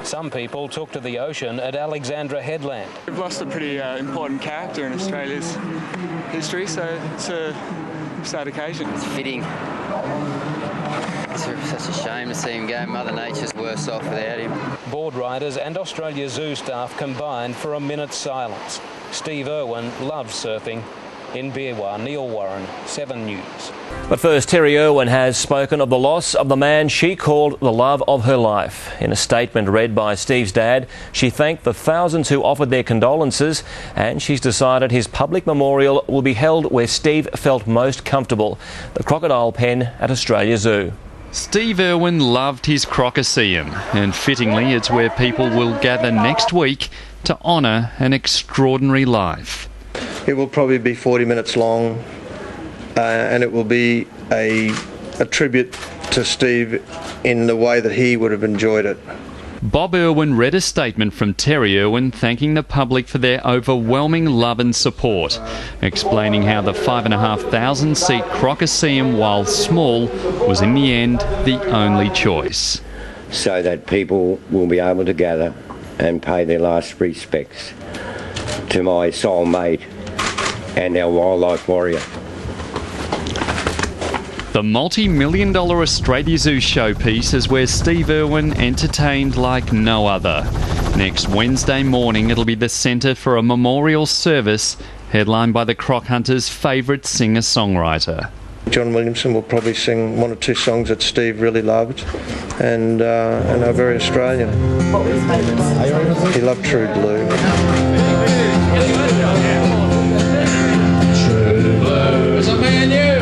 Some people took to the ocean at Alexandra Headland. We've lost a pretty important character in Australia's history, so it's a sad occasion. It's fitting. It's such a shame to see him go. Mother Nature's worse off without him. Board riders and Australia Zoo staff combined for a minute's silence. Steve Irwin loves surfing. In Beerwah, Neil Warren, 7 News. But first, Terry Irwin has spoken of the loss of the man she called the love of her life. In a statement read by Steve's dad, she thanked the thousands who offered their condolences, and she's decided his public memorial will be held where Steve felt most comfortable, the Crocodile Pen at Australia Zoo. Steve Irwin loved his Crocoseum, and fittingly it's where people will gather next week to honour an extraordinary life. It will probably be 40 minutes long, and it will be a tribute to Steve in the way that he would have enjoyed it. Bob Irwin read a statement from Terry Irwin thanking the public for their overwhelming love and support, explaining how the 5,500-seat Crocoseum, while small, was in the end the only choice. So that people will be able to gather and pay their last respects to my soulmate and our wildlife warrior. The multi-million-dollar Australia Zoo showpiece is where Steve Irwin entertained like no other. Next Wednesday morning, it'll be the centre for a memorial service headlined by the Croc Hunters' favourite singer-songwriter. John Williamson will probably sing 1 or 2 songs that Steve really loved and are very Australian. What was his favourite? He loved True Blue. True blue is a man you,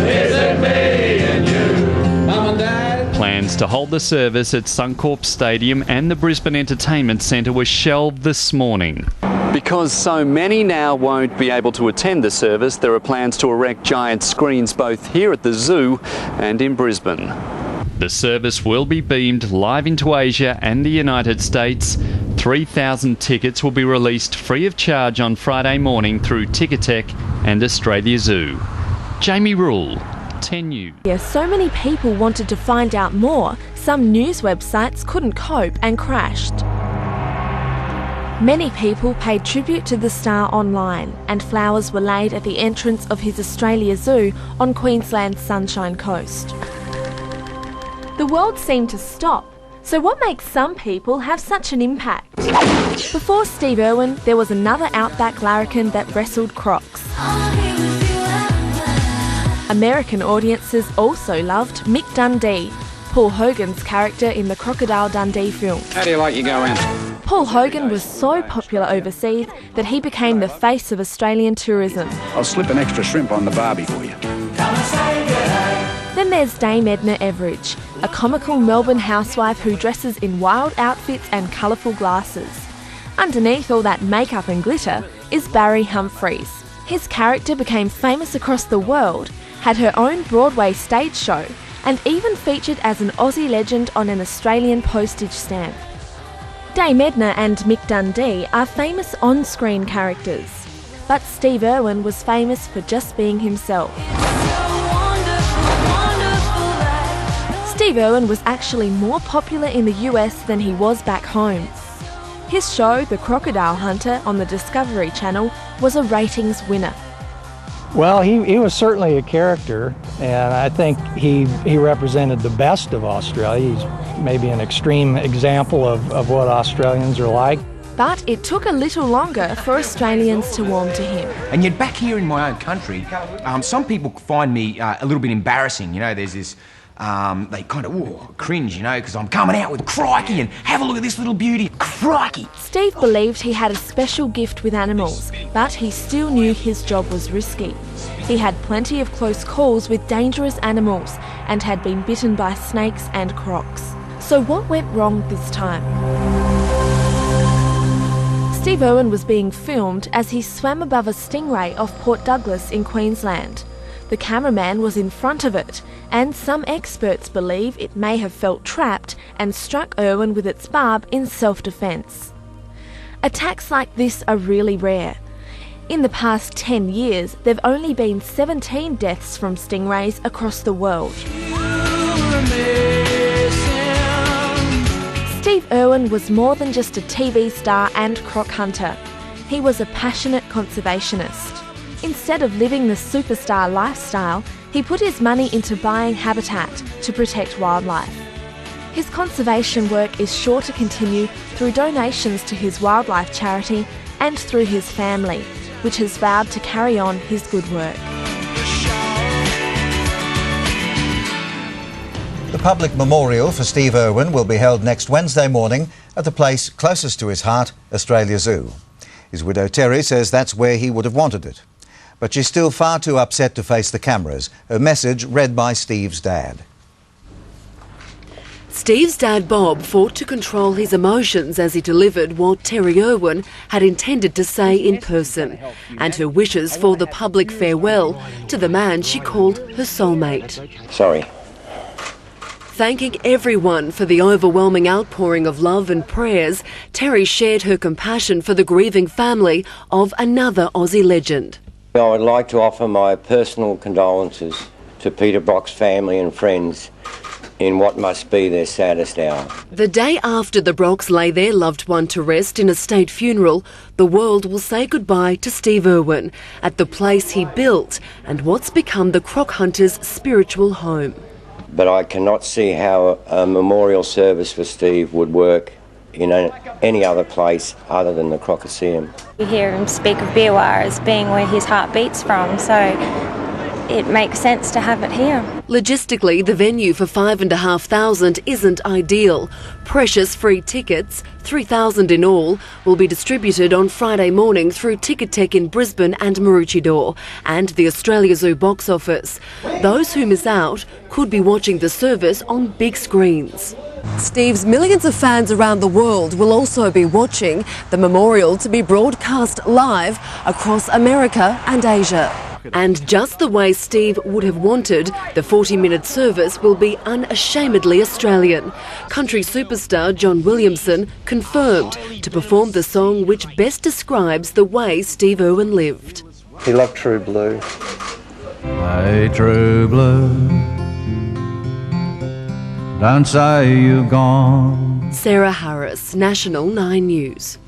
is it me and you, Mum and Dad? Plans to hold the service at Suncorp Stadium and the Brisbane Entertainment Centre were shelved this morning. Because so many now won't be able to attend the service, there are plans to erect giant screens both here at the zoo and in Brisbane. The service will be beamed live into Asia and the United States. 3,000 tickets will be released free of charge on Friday morning through Ticketek and Australia Zoo. Jamie Rule, 10 News. So many people wanted to find out more, some news websites couldn't cope and crashed. Many people paid tribute to the star online, and flowers were laid at the entrance of his Australia Zoo on Queensland's Sunshine Coast. The world seemed to stop, so what makes some people have such an impact? Before Steve Irwin, there was another outback larrikin that wrestled crocs. American audiences also loved Mick Dundee, Paul Hogan's character in the Crocodile Dundee film. How do you like your go in? Paul Hogan was so popular overseas that he became the face of Australian tourism. I'll slip an extra shrimp on the barbie for you. Then there's Dame Edna Everage, a comical Melbourne housewife who dresses in wild outfits and colourful glasses. Underneath all that makeup and glitter is Barry Humphries. His character became famous across the world, had her own Broadway stage show, and even featured as an Aussie legend on an Australian postage stamp. Dame Edna and Mick Dundee are famous on-screen characters, but Steve Irwin was famous for just being himself. Steve Irwin was actually more popular in the US than he was back home. His show, The Crocodile Hunter, on the Discovery Channel, was a ratings winner. Well, he was certainly a character, and I think he represented the best of Australia. He's maybe an extreme example of what Australians are like. But it took a little longer for Australians to warm to him. And yet back here in my own country, some people find me a little bit embarrassing. You know, there's this, they kind of cringe, you know, because I'm coming out with crikey and have a look at this little beauty, crikey. Steve believed he had a special gift with animals, but he still knew his job was risky. He had plenty of close calls with dangerous animals and had been bitten by snakes and crocs. So what went wrong this time? Steve Irwin was being filmed as he swam above a stingray off Port Douglas in Queensland. The cameraman was in front of it, and some experts believe it may have felt trapped and struck Irwin with its barb in self-defence. Attacks like this are really rare. In the past 10 years, there have only been 17 deaths from stingrays across the world. Steve Irwin was more than just a TV star and croc hunter. He was a passionate conservationist. Instead of living the superstar lifestyle, he put his money into buying habitat to protect wildlife. His conservation work is sure to continue through donations to his wildlife charity and through his family, which has vowed to carry on his good work. The public memorial for Steve Irwin will be held next Wednesday morning at the place closest to his heart, Australia Zoo. His widow Terry says that's where he would have wanted it. But she's still far too upset to face the cameras. Her message read by Steve's dad. Steve's dad Bob fought to control his emotions as he delivered what Terry Irwin had intended to say in person, and her wishes for the public farewell to the man she called her soulmate. Sorry. Thanking everyone for the overwhelming outpouring of love and prayers, Terry shared her compassion for the grieving family of another Aussie legend. I would like to offer my personal condolences to Peter Brock's family and friends in what must be their saddest hour. The day after the Brocks lay their loved one to rest in a state funeral, the world will say goodbye to Steve Irwin at the place he built and what's become the croc hunter's spiritual home. But I cannot see how a memorial service for Steve would work in any other place other than the Crocaseum. We hear him speak of Beerwah as being where his heart beats from, so it makes sense to have it here. Logistically, the venue for 5,500 isn't ideal. Precious free tickets, 3,000 in all, will be distributed on Friday morning through Ticketek in Brisbane and Maroochydore and the Australia Zoo box office. Those who miss out could be watching the service on big screens. Steve's millions of fans around the world will also be watching the memorial to be broadcast live across America and Asia. And just the way Steve would have wanted, the 40-minute service will be unashamedly Australian. Country superstar John Williamson confirmed to perform the song which best describes the way Steve Irwin lived. He loved True Blue. Hey, True Blue, don't say you're gone. Sarah Harris, National 9 News.